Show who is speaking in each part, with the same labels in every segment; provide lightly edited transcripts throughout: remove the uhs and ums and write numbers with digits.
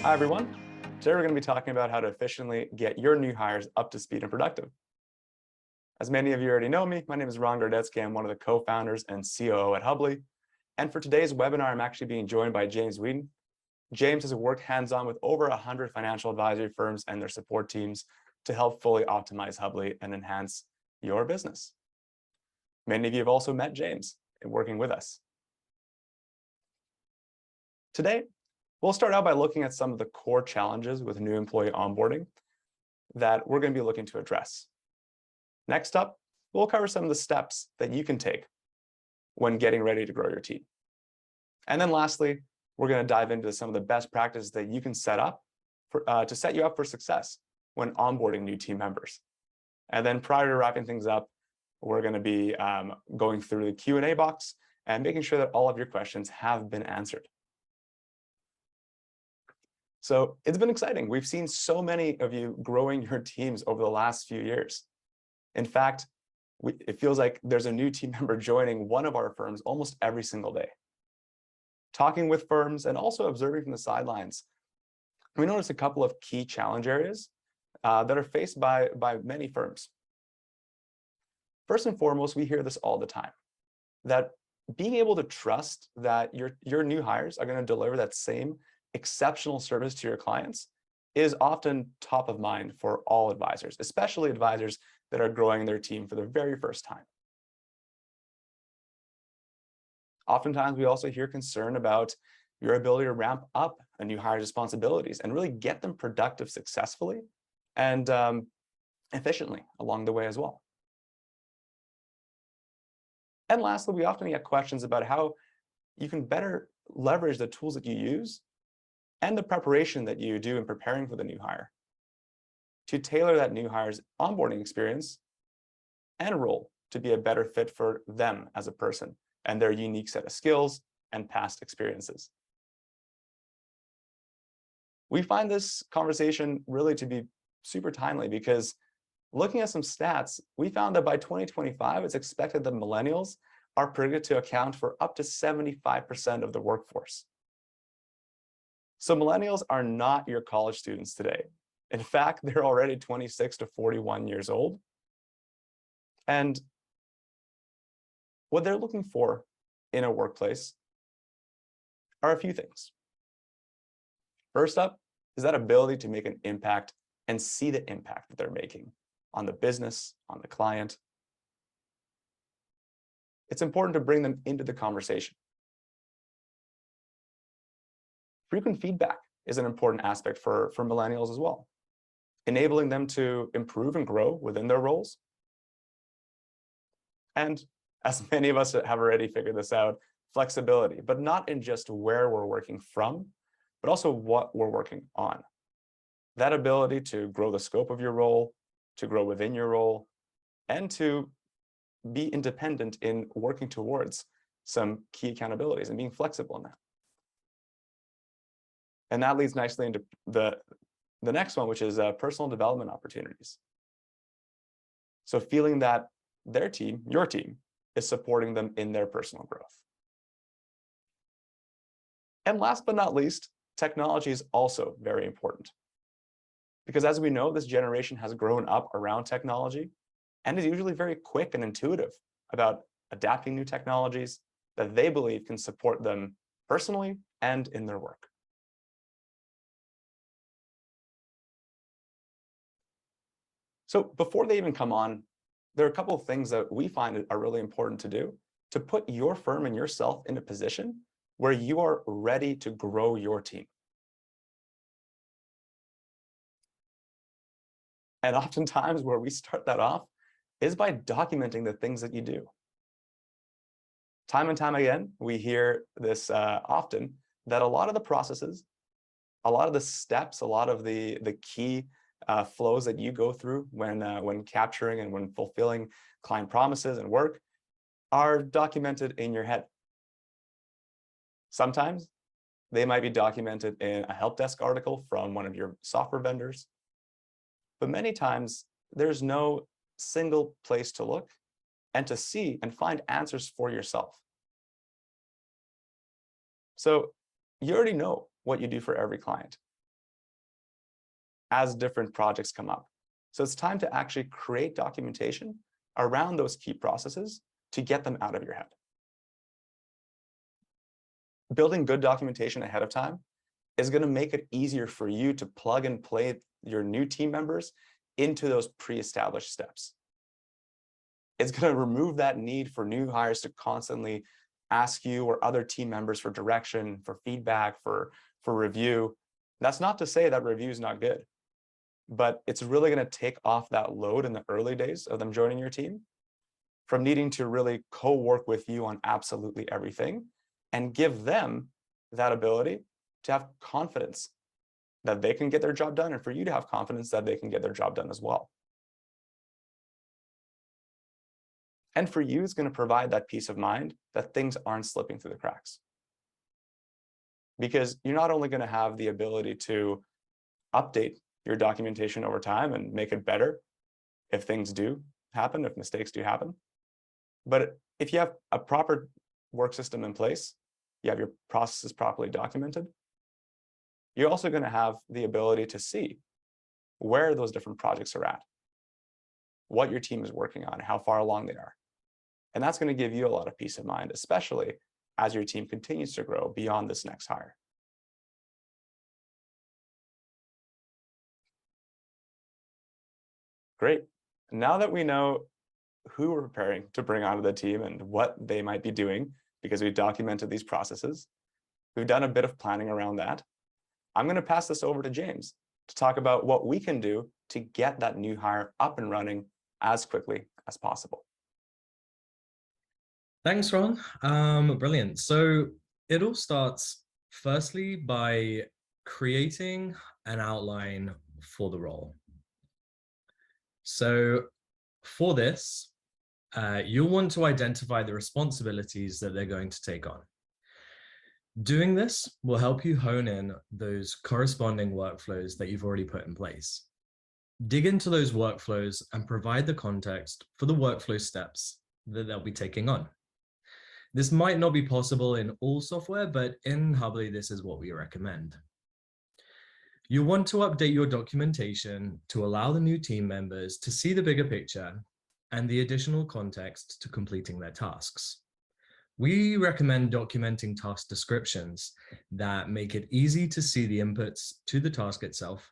Speaker 1: Hi, everyone. Today we're going to be talking about how to efficiently get your new hires up to speed and productive. As many of you already know me, my name is Ron Gordetsky. I'm one of the co-founders and COO at Hubly. And for today's webinar, I'm actually being joined by James Whedon. James has worked hands-on with over 100 financial advisory firms and their support teams to help fully optimize Hubly and enhance your business. Many of you have also met James in working with us. Today, we'll start out by looking at some of the core challenges with new employee onboarding that we're going to be looking to address. Next up, we'll cover some of the steps that you can take when getting ready to grow your team. And then lastly, we're going to dive into some of the best practices that you can set up to set you up for success when onboarding new team members. And then prior to wrapping things up, we're going to be going through the Q&A box and making sure that all of your questions have been answered. So it's been exciting. We've seen so many of you growing your teams over the last few years. In fact, it feels like there's a new team member joining one of our firms almost every single day. Talking with firms and also observing from the sidelines, we noticed a couple of key challenge areas that are faced by many firms. First and foremost, we hear this all the time, that being able to trust that your new hires are going to deliver that same exceptional service to your clients is often top of mind for all advisors, especially advisors that are growing their team for the very first time. Oftentimes, we also hear concern about your ability to ramp up a new hire's responsibilities and really get them productive successfully and efficiently along the way as well. And lastly, we often get questions about how you can better leverage the tools that you use and the preparation that you do in preparing for the new hire to tailor that new hire's onboarding experience and role to be a better fit for them as a person and their unique set of skills and past experiences. We find this conversation really to be super timely because looking at some stats, we found that by 2025, it's expected that millennials are predicted to account for up to 75% of the workforce. So millennials are not your college students today. In fact, they're already 26 to 41 years old. And what they're looking for in a workplace are a few things. First up is that ability to make an impact and see the impact that they're making on the business, on the client. It's important to bring them into the conversation. Frequent feedback is an important aspect for millennials as well, enabling them to improve and grow within their roles. And as many of us have already figured this out, flexibility, but not in just where we're working from, but also what we're working on. That ability to grow the scope of your role, to grow within your role, and to be independent in working towards some key accountabilities and being flexible in that. And that leads nicely into the next one, which is personal development opportunities. So feeling that their team, your team, is supporting them in their personal growth. And last but not least, technology is also very important. Because as we know, this generation has grown up around technology and is usually very quick and intuitive about adapting new technologies that they believe can support them personally and in their work. So before they even come on, there are a couple of things that we find are really important to do to put your firm and yourself in a position where you are ready to grow your team. And oftentimes where we start that off is by documenting the things that you do. Time and time again, we hear this often, that a lot of the processes, a lot of the steps, a lot of the key flows that you go through when capturing and when fulfilling client promises and work are documented in your head. Sometimes they might be documented in a help desk article from one of your software vendors, but many times there's no single place to look and to see and find answers for yourself. So you already know what you do for every client. as different projects come up. So it's time to actually create documentation around those key processes to get them out of your head. Building good documentation ahead of time is going to make it easier for you to plug and play your new team members into those pre-established steps. It's going to remove that need for new hires to constantly ask you or other team members for direction, for feedback, for review. That's not to say that review is not good, but it's really going to take off that load in the early days of them joining your team from needing to really co-work with you on absolutely everything, and give them that ability to have confidence that they can get their job done, and for you to have confidence that they can get their job done as well. And for you, it's going to provide that peace of mind that things aren't slipping through the cracks. Because you're not only going to have the ability to update your documentation over time and make it better if things do happen, if mistakes do happen, but if you have a proper work system in place, you have your processes properly documented, you're also going to have the ability to see where those different projects are at, what your team is working on, how far along they are. And that's going to give you a lot of peace of mind, especially as your team continues to grow beyond this next hire. Great. Now that we know who we're preparing to bring onto the team and what they might be doing, because we've documented these processes, we've done a bit of planning around that, I'm going to pass this over to James to talk about what we can do to get that new hire up and running as quickly as possible.
Speaker 2: Thanks, Ron. Brilliant. So it all starts firstly by creating an outline for the role. So for this, you'll want to identify the responsibilities that they're going to take on. Doing this will help you hone in those corresponding workflows that you've already put in place. Dig into those workflows and provide the context for the workflow steps that they'll be taking on. This might not be possible in all software, but in Hubbly, this is what we recommend. You want to update your documentation to allow the new team members to see the bigger picture and the additional context to completing their tasks. We recommend documenting task descriptions that make it easy to see the inputs to the task itself,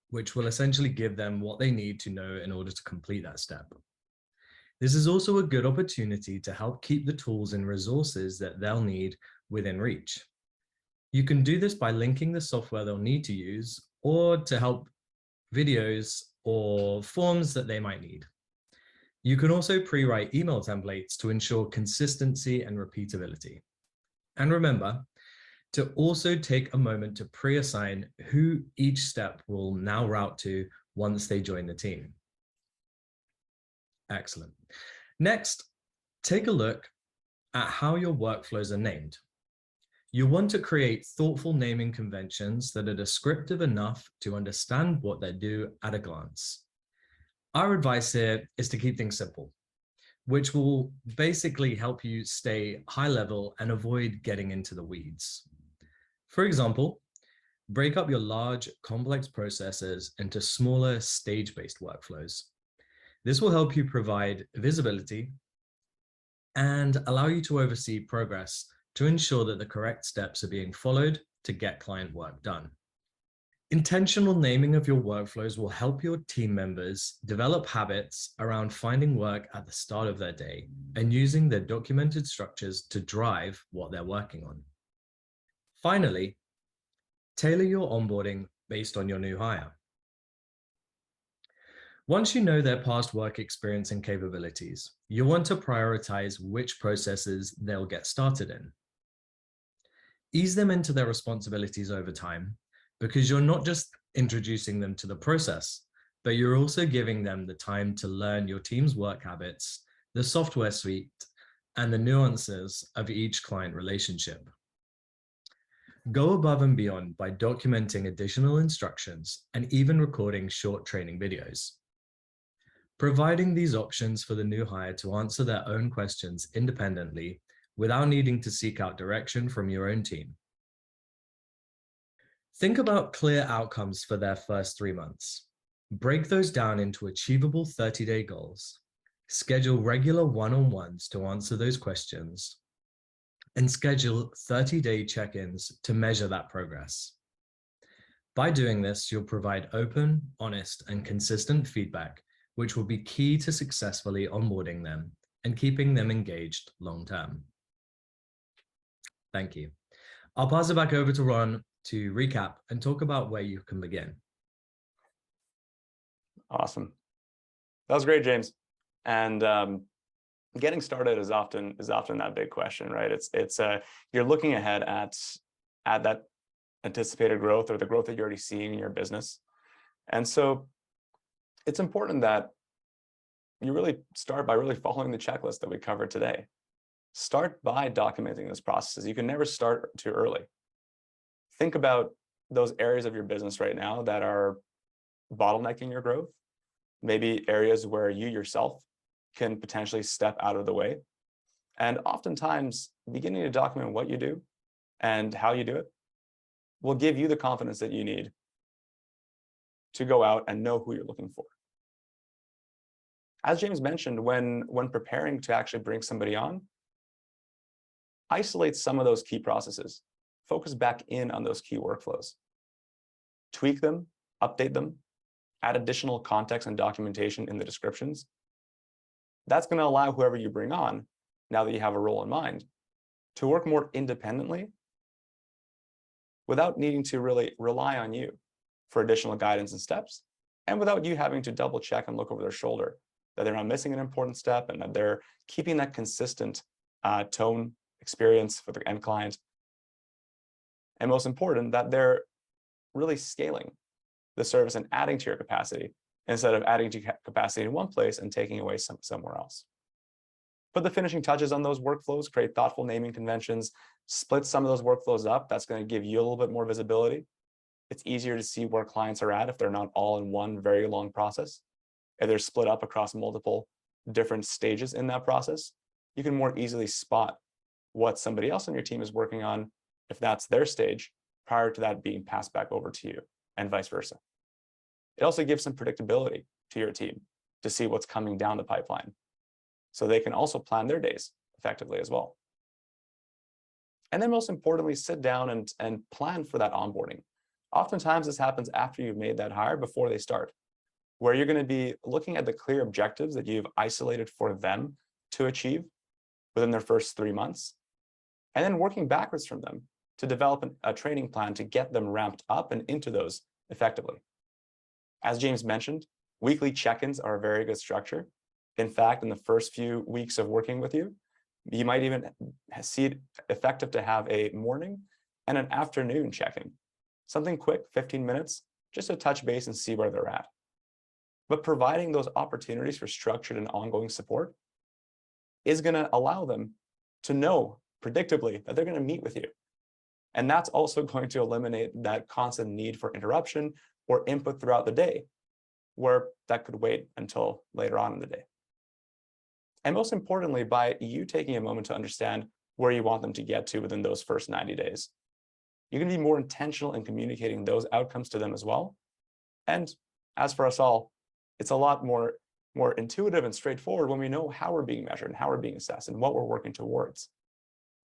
Speaker 2: which will essentially give them what they need to know in order to complete that step. This is also a good opportunity to help keep the tools and resources that they'll need within reach. You can do this by linking the software they'll need to use or to help videos or forms that they might need. You can also pre-write email templates to ensure consistency and repeatability. And remember to also take a moment to pre-assign who each step will now route to once they join the team. Excellent. Next, take a look at how your workflows are named. You want to create thoughtful naming conventions that are descriptive enough to understand what they do at a glance. Our advice here is to keep things simple, which will basically help you stay high level and avoid getting into the weeds. For example, break up your large, complex processes into smaller stage-based workflows. This will help you provide visibility and allow you to oversee progress to ensure that the correct steps are being followed to get client work done. Intentional naming of your workflows will help your team members develop habits around finding work at the start of their day and using their documented structures to drive what they're working on. Finally, tailor your onboarding based on your new hire. Once you know their past work experience and capabilities, you want to prioritize which processes they'll get started in. Ease them into their responsibilities over time, because you're not just introducing them to the process, but you're also giving them the time to learn your team's work habits, the software suite, and the nuances of each client relationship. Go above and beyond by documenting additional instructions and even recording short training videos. Providing these options for the new hire to answer their own questions independently without needing to seek out direction from your own team. Think about clear outcomes for their first 3 months. Break those down into achievable 30-day goals. Schedule regular one-on-ones to answer those questions, and schedule 30-day check-ins to measure that progress. By doing this, you'll provide open, honest, and consistent feedback, which will be key to successfully onboarding them and keeping them engaged long-term. Thank you. I'll pass it back over to Ron to recap and talk about where you can begin.
Speaker 1: Awesome. That was great, James. And getting started is often that big question, right? It's you're looking ahead at that anticipated growth or the growth that you're already seeing in your business. And so it's important that you really start by really following the checklist that we covered today. Start by documenting those processes. You can never start too early. Think about those areas of your business right now that are bottlenecking your growth, maybe areas where you yourself can potentially step out of the way. And oftentimes, beginning to document what you do and how you do it will give you the confidence that you need to go out and know who you're looking for. As James mentioned, when preparing to actually bring somebody on, isolate some of those key processes. Focus back in on those key workflows. Tweak them, update them, add additional context and documentation in the descriptions. That's going to allow whoever you bring on, now that you have a role in mind, to work more independently without needing to really rely on you for additional guidance and steps, and without you having to double check and look over their shoulder that they're not missing an important step and that they're keeping that consistent tone experience for the end client. And most important, that they're really scaling the service and adding to your capacity instead of adding to capacity in one place and taking away somewhere else. Put the finishing touches on those workflows, create thoughtful naming conventions, split some of those workflows up. That's going to give you a little bit more visibility. It's easier to see where clients are at if they're not all in one very long process. If they're split up across multiple different stages in that process, you can more easily spot what somebody else on your team is working on if that's their stage prior to that being passed back over to you, and vice versa. It also gives some predictability to your team to see what's coming down the pipeline, so they can also plan their days effectively as well. And then most importantly, sit down and plan for that onboarding. Oftentimes this happens after you've made that hire before they start, where you're going to be looking at the clear objectives that you've isolated for them to achieve within their first 3 months, and then working backwards from them to develop a training plan to get them ramped up and into those effectively. As James mentioned, weekly check-ins are a very good structure. In fact, in the first few weeks of working with you, you might even see it effective to have a morning and an afternoon check-in. Something quick, 15 minutes, just to touch base and see where they're at. But providing those opportunities for structured and ongoing support is going to allow them to know predictably that they're going to meet with you. And that's also going to eliminate that constant need for interruption or input throughout the day, where that could wait until later on in the day. And most importantly, by you taking a moment to understand where you want them to get to within those first 90 days, you're going to be more intentional in communicating those outcomes to them as well. And as for us all, it's a lot more intuitive and straightforward when we know how we're being measured and how we're being assessed and what we're working towards.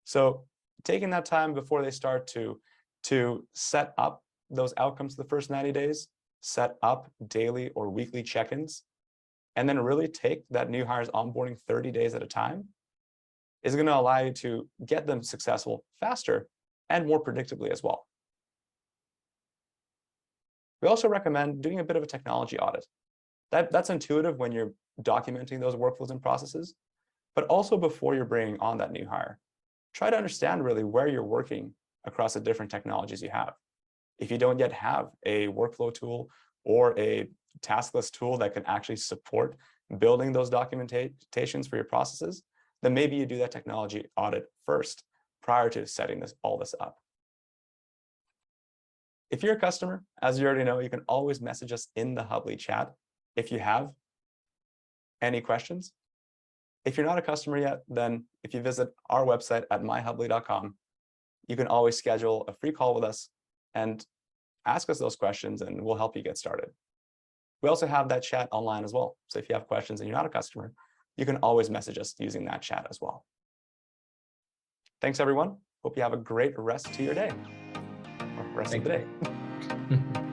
Speaker 1: So taking that time before they start to set up those outcomes the first 90 days, set up daily or weekly check-ins, and then really take that new hires onboarding 30 days at a time is going to allow you to get them successful faster and more predictably as well. We also recommend doing a bit of a technology audit. That's intuitive when you're documenting those workflows and processes, but also before you're bringing on that new hire. Try to understand really where you're working across the different technologies you have. If you don't yet have a workflow tool or a task list tool that can actually support building those documentations for your processes, then maybe you do that technology audit first prior to setting all this up. If you're a customer, as you already know, you can always message us in the Hubly chat if you have any questions. If you're not a customer yet, then if you visit our website at myhubly.com, you can always schedule a free call with us and ask us those questions and we'll help you get started. We also have that chat online as well. So if you have questions and you're not a customer, you can always message us using that chat as well. Thanks, everyone. Hope you have a great rest to your day, or rest of the day.